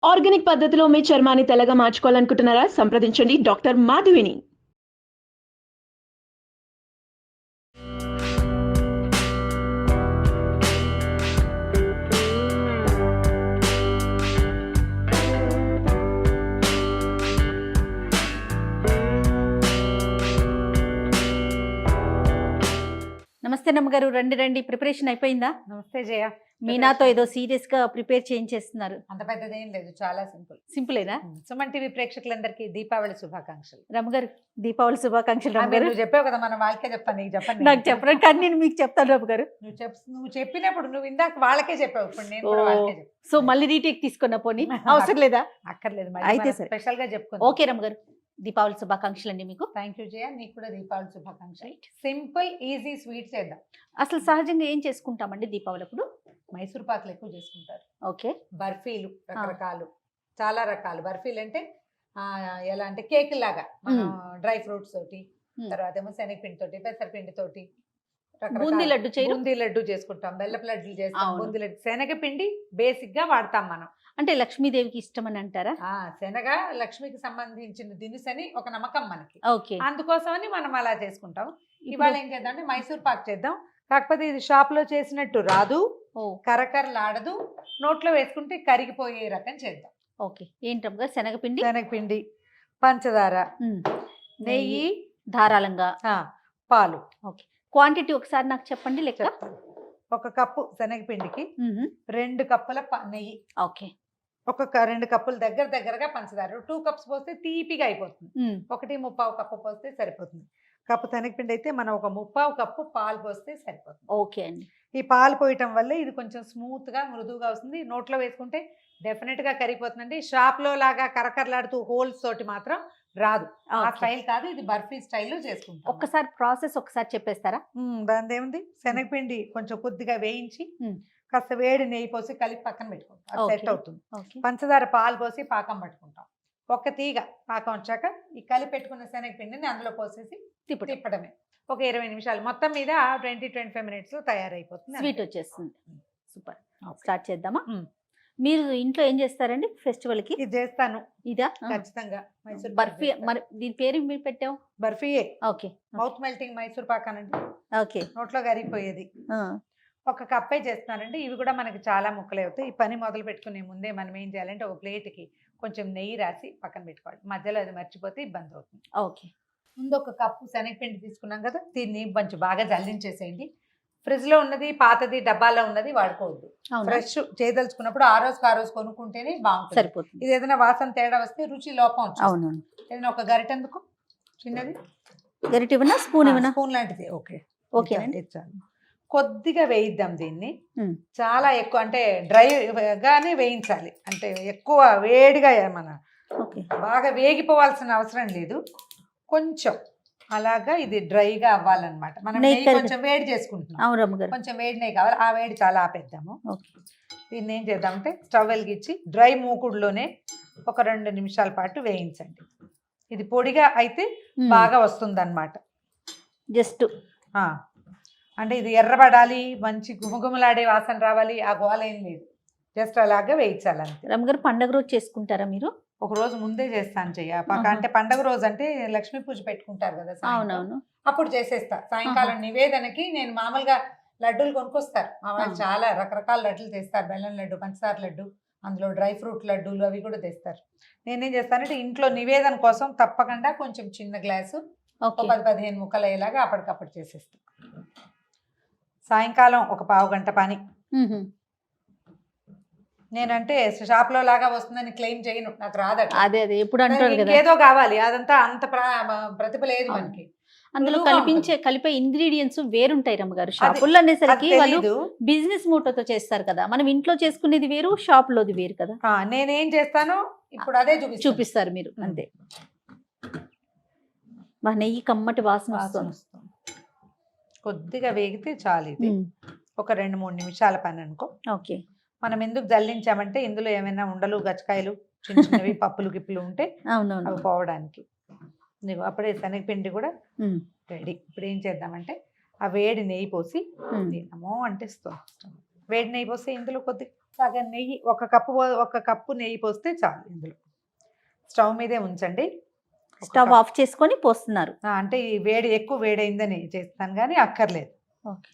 Organic పద్ధతిలో మీ చర్మాన్ని తెల్లగా మార్చుకోవాలనుకుంటున్నారా? సంప్రదించండి డాక్టర్ మాధవిని. నమస్తే నమ్మగారు, రండి రండి. ప్రిపరేషన్ అయిపోయిందా? నమస్తే జయ. మీనాతో ఏదో సీరియస్ గా ప్రిపేర్ చేయించేస్తున్నారు. అంత పెద్దదేం లేదు, చాలా సింపుల్. సింపులేనా? సుమన్ టీవీ ప్రేక్షకులందరికీ దీపావళి శుభాకాంక్షలు. రమ్మగారు, దీపావళి శుభాకాంక్షలు. రమ్మగారు, నువ్వు చెప్పావు కదా, మనం వాళ్ళకే చెప్తాను, నీకు చెప్పండి. నాకు చెప్పను, కానీ నేను మీకు చెప్తాను రమ్మగారు. నువ్వు చెప్పినప్పుడు నువ్వు ఇందాక వాళ్ళకే చెప్పావు, ఇప్పుడు నేను కూడా వాళ్ళకే చెప్తాను. సో మళ్ళీ రీటేక్ తీసుకున్నా పోనీ అవసరం లేదా? అక్కర్లేదు, అయితే స్పెషల్ గా చెప్పుకో. ఓకే రమ్మగారు, దీపావళి శుభాకాంక్షలు అండి మీకు. థ్యాంక్ యూ జయ, నీకు కూడా దీపావళి శుభాకాంక్షలు. సింపుల్ ఈజీ స్వీట్స్ చేద్దాం. అసలు సహజంగా ఏం చేసుకుంటామండి దీపావళి అప్పుడు? మైసూర్ పాకులు ఎక్కువ చేసుకుంటారు. ఓకే. బర్ఫీలు రకరకాలు, చాలా రకాలు. బర్ఫీలు అంటే ఎలా అంటే కేక్ లాగా డ్రై ఫ్రూట్స్ తోటి, తర్వాత ఏమో శనగపిండి తోటి, పెసరపిండి తోటి, బూందీ లడ్డు బూందీ లడ్డు చేసుకుంటాం, బెల్లపు లడ్డులు చేస్తాం. బూందీ లడ్డు శనగపిండి బేసిక్ గా వాడతాం మనం. అంటే లక్ష్మీదేవికి ఇష్టం అని అంటారా? శనగ లక్ష్మికి సంబంధించిన దినుసు అని ఒక నమ్మకం మనకి. ఓకే. అందుకోసమని మనం అలా చేసుకుంటాం. ఇవాళ ఏం చేద్దాం అంటే మైసూర్ పాక్ చేద్దాం. కాకపోతే ఇది షాప్ లో చేసినట్టు రాదు, కరకరలాడదు, నోట్లో వేసుకుంటే కరిగిపోయే రకం చేద్దాం. ఓకే. ఏంటమ్మగా? శనగపిండి, శనగపిండి, పంచదార, నెయ్యి, ధారాళంగా పాలు. ఓకే. క్వాంటిటీ ఒకసారి నాకు చెప్పండి లెక్క. 1 కప్పు శనగపిండికి 2 కప్పుల నెయ్యి. ఓకే. 2 కప్పులు దగ్గరగా పంచదార. 2 కప్స్ పోస్తే తీపిగా అయిపోతుంది. 1.25 కప్పు పోస్తే సరిపోతుంది. కప్పు శనగపిండి అయితే మనం 1.25 కప్పు పాలు పోస్తే సరిపోతుంది. ఓకే అండి. ఈ పాలు పోయటం వల్ల ఇది కొంచెం స్మూత్ గా మృదువుగా వస్తుంది. నోట్లో వేసుకుంటే డెఫినెట్ గా కరిగిపోతుందండి. షాప్ లో లాగా కరకరలాడుతూ హోల్స్ తోటి మాత్రం రాదు. ఆ స్టైల్ కాదు, ఇది బర్ఫీ స్టైల్లో చేసుకుంటాం. ఒక్కసారి ప్రాసెస్ ఒకసారి చెప్పేస్తారా? దాని ఏముంది, శనగపిండి కొంచెం కొద్దిగా వేయించి కాస్త వేడి నెయ్యి పోసి కలిపి పక్కన పెట్టుకుంటాం, అది సెట్ అవుతుంది. పంచదార పాలు పోసి పాకం పట్టుకుంటాం. ఒక తీగ పాకం వచ్చాక ఈ కలిపి పెట్టుకున్న శనగపిండిని అందులో పోసేసి తిప్పడమే. ఒక 20 నిమిషాలు, మొత్తం మీద 20-25 మినిట్స్ లో తయారైపోతుంది, స్వీట్ వచ్చేస్తుంది. సూపర్. స్టార్ట్ చేద్దామా? మీరు ఇంట్లో ఏం చేస్తారండి ఫెస్టివల్ కి? ఇది చేస్తాను. ఇదా? ఖచ్చితంగా మైసూర్ బర్ఫీ. మరి దీని పేరు మీరు పెట్టావు? బర్ఫీయే. Okay. Mouth melting Mysore pak అనండి. ఓకే. నోట్లో కరిగిపోయేది. 1 కప్పే చేస్తున్నానండి. ఇవి కూడా మనకి చాలా ముక్కలు అవుతాయి. ఈ పని మొదలు పెట్టుకునే ముందే మనం ఏం చేయాలంటే ఒక ప్లేట్కి కొంచెం నెయ్యి రాసి పక్కన పెట్టుకోవాలి. మధ్యలో అది మర్చిపోతే ఇబ్బంది అవుతుంది. ఓకే. ముందు 1 కప్పు శనగపిండి తీసుకున్నాం కదా, దీన్ని కొంచెం బాగా జల్లించేసేయండి. ఫ్రిడ్జ్ లో ఉన్నది, పాతది డబ్బాలో ఉన్నది వాడుకోవద్దు. ఫ్రెష్ చేయదలుచుకున్నప్పుడు ఆ రోజు కొనుక్కుంటేనే బాగుంటుంది, సరిపోతుంది. ఇది ఏదైనా వాసన తేడా వస్తే రుచి లోపం వచ్చింది. ఏదైనా ఒక గరిటెందుకు, చిన్నది గరిటె ఇవ్వనా, స్పూన్ ఇవ్వనా? స్పూన్ లాంటిది. ఓకే. ఓకే. చాలు. కొద్దిగా వేయిద్దాం దీన్ని. చాలా ఎక్కువ అంటే డ్రై గానే వేయించాలి, అంటే ఎక్కువ వేడిగా మన బాగా వేగిపోవాల్సిన అవసరం లేదు. కొంచెం అలాగా ఇది డ్రైగా అవ్వాలన్నమాట. మనం కొంచెం వేడి చేసుకుంటున్నాం, కొంచెం వేడి నెయ్యి కావాలి. ఆ వేడి చాలా ఆపేద్దాము. దీన్ని ఏం చేద్దామంటే స్టవ్ వెలిగించి డ్రై మూకుడులోనే ఒక 2 నిమిషాల పాటు వేయించండి. ఇది పొడిగా అయితే బాగా వస్తుంది అన్నమాట. జస్ట్ అంటే ఇది ఎర్రబడాలి, మంచి గుమగుమలాడే వాసన రావాలి, ఆ గోల ఏం లేదు. జస్ట్ అలాగా వేయించాలి అంతే. రమ్మగారు, పండగ రోజు చేసుకుంటారా మీరు? ఒక రోజు ముందే చేస్తాను చెయ్య. అంటే పండగ రోజు అంటే లక్ష్మీ పూజ పెట్టుకుంటారు కదా, అవునవును, అప్పుడు చేసేస్తా. సాయంకాలం నివేదనకి నేను మామూలుగా లడ్డూలు కొనుక్కొస్తారు మా వాళ్ళు. చాలా రకరకాల లడ్డూలు తెస్తారు, బెల్లం లడ్డు, పంచదార లడ్డు, అందులో డ్రై ఫ్రూట్ లడ్డూలు అవి కూడా తెస్తారు. నేనేం చేస్తానంటే ఇంట్లో నివేదన కోసం తప్పకుండా కొంచెం చిన్న గ్లాసు 10-15 ముక్కలు అయ్యేలాగా అప్పటికప్పుడు చేసేస్తాను. సాయంకాలం ఒక పావు గంట పని. నేనంటే షాప్ లో లాగా వస్తుందని క్లెయిమ్ చేయను, నాకు రాదట. అదే ఎప్పుడు అంటారు కదా, ఏదో కావాలి, అదంతా అంత ప్రతిభ లేదు మనకి. అందులో కలిపే ఇంగ్రీడియంట్స్ వేరుంటాయి రమ్మగారు. షాపుల్లో అనేసరికి వాళ్ళు బిజినెస్ మోటోతో చేస్తారు కదా, మనం ఇంట్లో చేసుకునేది వేరు, షాప్ లోది వేరు కదా. నేనేం చేస్తానో ఇప్పుడు అదే చూపిస్తారు మీరు, అంతే. మా నెయ్యి కమ్మటి వాసన వస్తుంది. కొద్దిగా వేగితే చాలు. ఇది ఒక 2-3 నిమిషాల పని అనుకో. ఓకే. మనం ఎందుకు జల్లించామంటే ఇందులో ఏమైనా ఉండలు, గచ్చకాయలు, చిన్న చిన్నవి పప్పులు గిప్పులు ఉంటే అవి పోవడానికి. అప్పుడే శనగపిండి కూడా రెడీ. ఇప్పుడు ఏం చేద్దామంటే ఆ వేడి నెయ్యి పోసి, తినమో అంటే వేడి నెయ్యి పోసి ఇందులో కొద్దిగా సగం నెయ్యి, ఒక కప్పు నెయ్యి పోస్తే చాలు. ఇందులో స్టవ్ మీదే ఉంచండి. స్టవ్ ఆఫ్ చేసుకొని పోస్తున్నారు. అంటే ఈ ఎక్కువ వేడైందని చేస్తాను కానీ అక్కర్లేదు. ఓకే,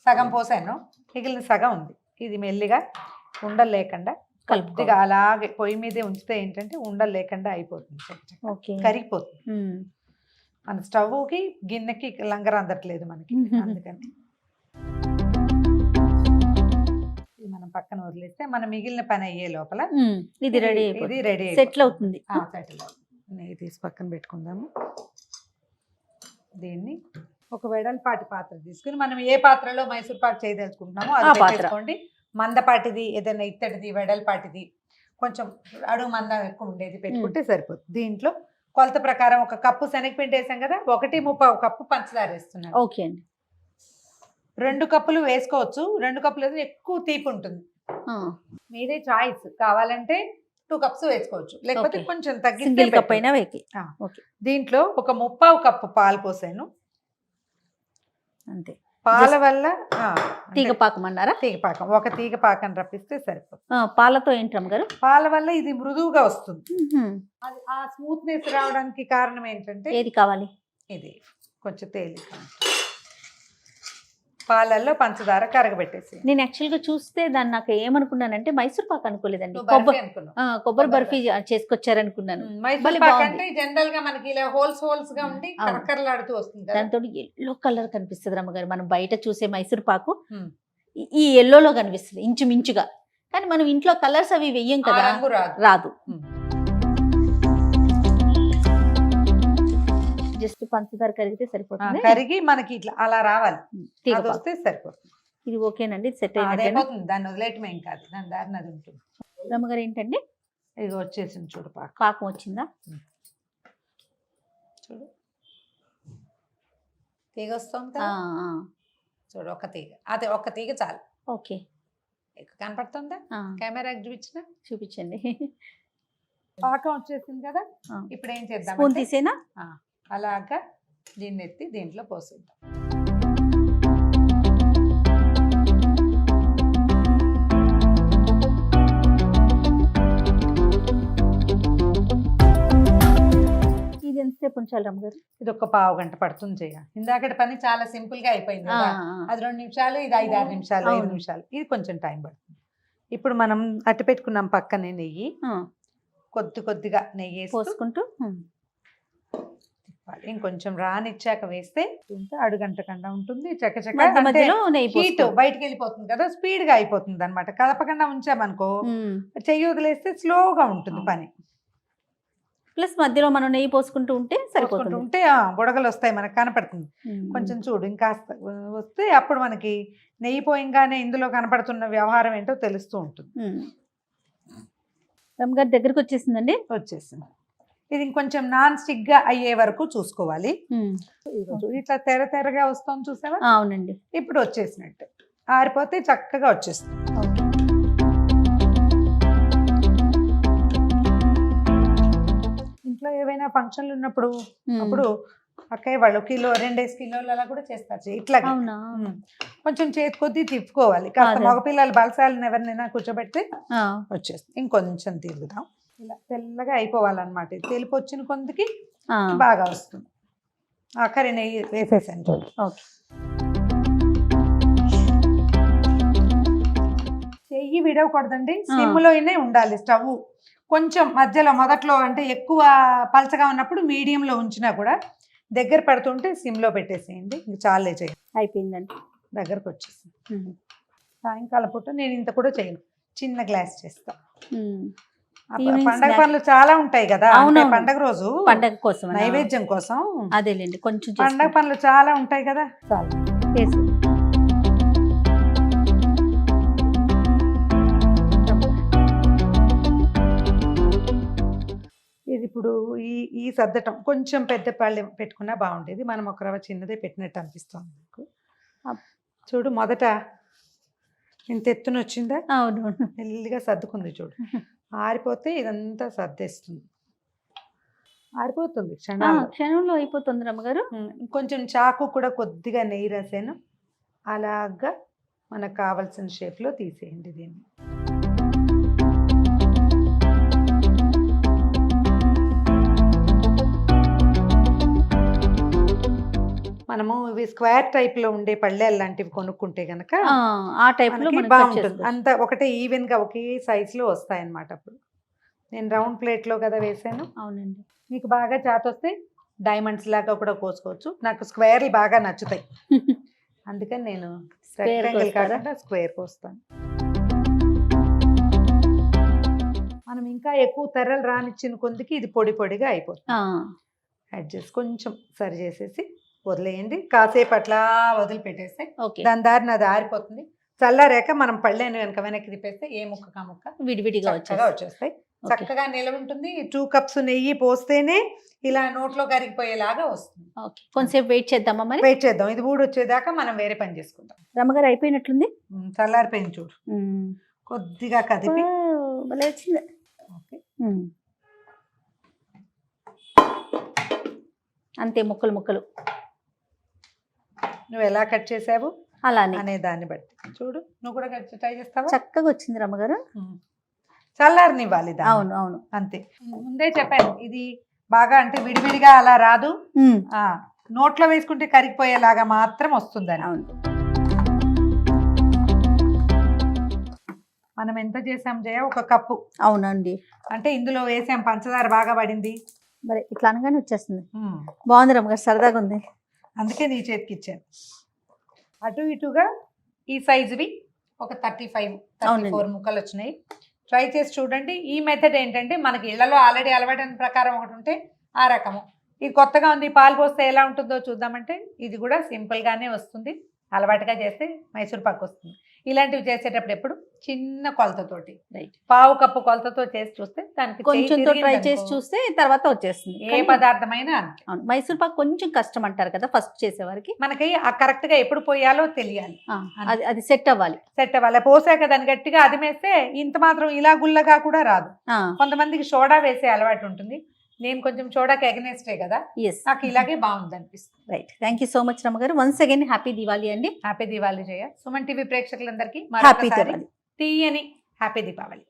సగం పోసాను, మిగిలిన సగం ఉంది. ఇది మెల్లిగా ఉండలు లేకుండా కొద్దిగా అలాగే పొయ్యి మీదే ఉంచితే ఏంటంటే ఉండలు లేకుండా అయిపోతుంది, కరిగిపోతుంది. మన స్టవ్కి గిన్నెకి లంగర్ అందట్లేదు మనకి, అందుకని ఇది మనం పక్కన వదిలేస్తే మనం మిగిలిన పని అయ్యే లోపల ఇది రెడీ సెటిల్ అవుతుంది. నెయ్యి తీసి పక్కన పెట్టుకుందాము. దీన్ని ఒక వెడల్పాటి పాత్ర తీసుకుని మనం ఏ పాత్రలో మైసూర్ పాక్ చేయదలుచుకుంటున్నామో అది పెట్టేసుకోండి. మందపాటిది ఏదైనా ఇత్తడిది వెడల్పాటిది, కొంచెం అడుగు మందం ఎక్కువ ఉండేది పెట్టుకుంటే సరిపోతుంది. దీంట్లో కొలత ప్రకారం ఒక కప్పు శనగపిండి వేసాం కదా, 1.35 కప్పు పంచదార వేస్తున్నాను. ఓకే అండి. 2 కప్పులు వేసుకోవచ్చు, 2 కప్పులు ఎక్కువ తీపి ఉంటుంది, మీదే చాయిస్. కావాలంటే 2 కప్స్ వేసుకోవచ్చు, లేకపోతే కొంచెం తగ్గిస్తే. దీంట్లో ఒక 3/4 కప్పు పాలు పోసాను అంతే. పాల వల్ల తీగపాకం అన్నారా? తీగపాకం, ఒక తీగపాకం రప్పిస్తే సరిపోతుంది. పాలతో ఏంటమ్మ గారు? పాల వల్ల ఇది మృదువుగా వస్తుంది. అది ఆ స్మూత్నెస్ రావడానికి కారణం ఏంటంటే ఏది కావాలి, ఇది కొంచెం తేలిక. పాలల్లో పంచదార కరగబెట్టేసి. నేను యాక్చువల్గా చూస్తే దాన్ని నాకు ఏమనుకున్నానంటే మైసూర్ పాక్ అనుకోలేదండి, కొబ్బరి బర్ఫీ చేసుకొచ్చారనుకున్నాను. మైసూర్ పాక్ అంటే జనరల్ గా మనకి ఇలా హోల్స్ గా ఉండి కరకరలాడుతూ వస్తుంది. దాంతో ఎల్లో కలర్ కనిపిస్తుంది రమ్మగారు. మనం బయట చూసే మైసూర్ పాకు ఈ ఎల్లోలో కనిపిస్తుంది ఇంచుమించుగా, కానీ మనం ఇంట్లో కలర్స్ అవి వెయ్యం కదా, రాదు. జస్ట్ పంచదార కరిగితే సరిపోతుంది. కరిగి మనకి ఇట్లా అలా రావాలి, వస్తే సరిపోతుంది. ఇది ఓకేనండి, సెట్ అయిపోతుంది. దాన్ని వదిలేయటమే ఏం కాదు, దాని దారిని అది ఉంటుంది. రమ్మగారు ఏంటండి ఇది వచ్చేసింది చూడు, పాకం వచ్చిందా చూడు, తీగ వస్తుంది చూడు, ఒక తీగ, అదే ఒక తీగ చాలు. ఓకే, కనపడుతుందా? కెమెరాకి చూపించండి. పాకం వచ్చేసింది కదా, ఇప్పుడు ఏం చేద్దాం, స్పూన్ తీసేనా? అలాగా దీన్ని ఎత్తి దీంట్లో పోసేద్దాం. ఇది ఎంతసేపు ఉంచాలి రమ్మగారు? ఇది ఒక పావు గంట పడుతుంది చేయాలి. ఇందాకటి పని చాలా సింపుల్ గా అయిపోయింది కదా, అది 2 నిమిషాలు, ఇది 5-6 నిమిషాలు, 5 నిమిషాలు. ఇది కొంచెం టైం పడుతుంది. ఇప్పుడు మనం అట్టు పెట్టుకున్నాం పక్కనే నెయ్యి, కొద్దిగా నెయ్యి పోసుకుంటూ ఇంకొంచెం రానిచ్చాక వేస్తే అడుగంటకుండా ఉంటుంది. చక్కచక్క హీట్ బయటకు వెళ్ళిపోతుంది కదా, స్పీడ్ గా అయిపోతుంది అనమాట. కదపకుండా ఉంచామనుకో, చెయ్యి వదిలేస్తే స్లోగా ఉంటుంది పని. ప్లస్ మధ్యలో మనం నెయ్యి పోసుకుంటూ ఉంటే సరిపోతుంది. ఉంటే బుడగలు వస్తాయి, మనకు కనపడుతుంది. కొంచెం చూడు, ఇంకాస్త వస్తే అప్పుడు మనకి నెయ్యి పోయంగానే ఇందులో కనపడుతున్న వ్యవహారం ఏంటో తెలుస్తూ ఉంటుంది. రమ్మగారి దగ్గరకు వచ్చేసిందండి, వచ్చేసింది. ఇది ఇంకొంచెం నాన్ స్టిక్ గా అయ్యే వరకు చూసుకోవాలి. ఇట్లా తెరగా వస్తుంది చూసావా? అవునండి. ఇప్పుడు వచ్చేసినట్టు, ఆరిపోతే చక్కగా వచ్చేస్తుంది. ఇంట్లో ఏవైనా ఫంక్షన్లు ఉన్నప్పుడు అప్పుడు అక్కయ్య వాళ్ళు 1-2 కిలోలు అలా కూడా చేస్తారు. ఇట్లా కొంచెం చేతి కొద్దీ తిప్పుకోవాలి. కాస్త మగపిల్లలు బలసాలను ఎవరినైనా కూర్చోబెడితే వచ్చేస్తుంది. ఇంకొంచెం తిరుగుదాం, ఇలా తెల్లగా అయిపోవాలన్నమాట. తెలిపి వచ్చిన కొందికి బాగా వస్తుంది. ఆఖరి నెయ్యి వేసేసాను చూడు. చెయ్యి విడవకూడదండి, సిమ్లోనే ఉండాలి స్టవ్. కొంచెం మధ్యలో మొదట్లో అంటే ఎక్కువ పలచగా ఉన్నప్పుడు మీడియంలో ఉంచినా కూడా దగ్గర పడుతుంటే సిమ్లో పెట్టేసేయండి. ఇంక చాలే చేయండి, అయిపోయిందండి. దగ్గరకు వచ్చేసింది. సాయంకాలం పూట నేను ఇంత కూడా చేయను, చిన్న గ్లాస్ చేస్తా. పండగ పనులు చాలా ఉంటాయి కదా, పండగ రోజు పండగ కోసం నైవేద్యం కోసం. అదేలేండి, కొంచెం పండగ పనులు చాలా ఉంటాయి కదా, చాలా. ఇది ఇప్పుడు ఈ సర్దటం కొంచెం పెద్ద పళ్ళెం పెట్టుకున్నా బాగుండేది. మనం ఒక రవ్వ చిన్నదే పెట్టినట్టు అనిపిస్తుంది నాకు. చూడు, మొదట ఇంత ఎత్తున వచ్చిందా? అవును, మెల్లిగా సర్దుకుంది చూడు. ఆరిపోతే ఇదంతా సర్దేస్తుంది, ఆరిపోతుంది క్షణంలో అయిపోతుంది రమ్మగారు. కొంచెం చాకు కూడా కొద్దిగా నెయ్యి రాసాను, అలాగా మనకు కావాల్సిన షేప్లో తీసేయండి దీన్ని. మనము ఇవి స్క్వేర్ టైప్ లో ఉండే పళ్ళెలు లాంటివి కొనుక్కుంటే గనక ఆ టైప్ లో మనకి బాగుంటుంది. అంత ఒకటే ఈవెన్ గా ఒకే సైజ్ లో వస్తాయి అన్నమాట. అప్పుడు నేను రౌండ్ ప్లేట్ లో కదా వేసాను. అవునండి. మీకు బాగా చేతొస్తే డైమండ్స్ లాగా కూడా కోసుకోవచ్చు. నాకు స్క్వేర్లు బాగా నచ్చుతాయి, అందుకని నేను రెక్టాంగిల్ కాకుండా స్క్వేర్ కోస్తాను. మనం ఇంకా ఎక్కువ తెరలు రానిచ్చిన కొందికి ఇది పొడి పొడిగా అయిపోతుంది. అడ్జస్ట్ కొంచెం సరి చేసేసి వదిలేయండి. కాసేపు అట్లా వదిలిపెట్టేస్తే దాని దారిని అది ఆరిపోతుంది. చల్లారాక మనం పళ్ళని వెనక వెనక్కి తిప్పేస్తే ఏ ముక్క ముక్క విడివిడిగా వచ్చేస్తాయి. చక్కగా నిలవ ఉంటుంది. 2 కప్స్ నెయ్యి పోస్తేనే ఇలా నోట్లో కరిగిపోయేలాగా వస్తుంది. కొంచెంసేపు వెయిట్ చేద్దామా? మరి వెయిట్ చేద్దాం. ఇది ఊడొచ్చేదాకా మనం వేరే పని చేసుకుందాం. రమ్మగారు అయిపోయినట్లుంది. చల్లారిపోయింది చూడు. కొద్దిగా కదిపి వచ్చింది. అంతే, ముక్కలు ముక్కలు నువ్వు ఎలా కట్ చేసావు అలానే అనే దాన్ని బట్టి చూడు. నువ్వు కూడా ట్రై చేస్తావా? చక్కగా వచ్చింది రమ్మగారు. చల్లారనివ్వాలి. అవును అవును, అంతే. ముందే చెప్పాను, ఇది బాగా అంటే విడివిడిగా అలా రాదు. నోట్లో వేసుకుంటే కరిగిపోయేలాగా మాత్రం వస్తుందని. అవును. మనం ఎంత చేసాం జయ? 1 కప్పు. అవునండి. అంటే ఇందులో వేసాం పంచదార బాగా పడింది. మరి ఇట్లా అనగానే వచ్చేస్తుంది. బాగుంది రమ్మగారు, సరదాగా ఉంది. అందుకే నీ చేతికి ఇచ్చాను. అటు ఇటుగా ఈ సైజువి ఒక 35-34 ముక్కలు వచ్చినాయి. ట్రై చేసి చూడండి. ఈ మెథడ్ ఏంటంటే మనకి ఇళ్లలో ఆల్రెడీ అలవాటైన ప్రకారం ఒకటి ఉంటే ఆ రకము. ఇది కొత్తగా ఉంది, పాలు పోస్తే ఎలా ఉంటుందో చూద్దామంటే ఇది కూడా సింపుల్గానే వస్తుంది. అలవాటుగా చేస్తే మైసూర్ పాక్ వస్తుంది. ఇలాంటివి చేసేటప్పుడు ఎప్పుడు చిన్న కొలతతోటి, 1/2 కప్పు కొలతతో చేసి చూస్తే దానికి కొంచెం ట్రై చేసి చూస్తే తర్వాత వచ్చేస్తుంది. ఏ పదార్థమైనా అంతే. మైసూర్ పాక్ కొంచెం కష్టం అంటారు కదా ఫస్ట్ చేసేవారికి. మనకి ఆ కరెక్ట్ గా ఎప్పుడు పోయాలో తెలియాలి. అది సెట్ అవ్వాలి. పోసాక దాన్ని గట్టిగా అదిమేస్తే ఇంత మాత్రం ఇలా గుల్లగా కూడా రాదు. కొంతమందికి సోడా వేసే అలవాటు ఉంటుంది. నేను కొంచెం సోడాకి అగెనెస్టే కదా, నాకు ఇలాగే బాగుంది అనిపిస్తుంది. Right. Thank you so much రమ్మగారు. వన్స్ అగైన్ హ్యాపీ దివాళీ అండి. హ్యాపీ దివాళీ జయ. సుమన్ టీవీ ప్రేక్షకులందరికీ హ్యాపీ దివాళీ. తీయని హ్యాపీ దీపావళి.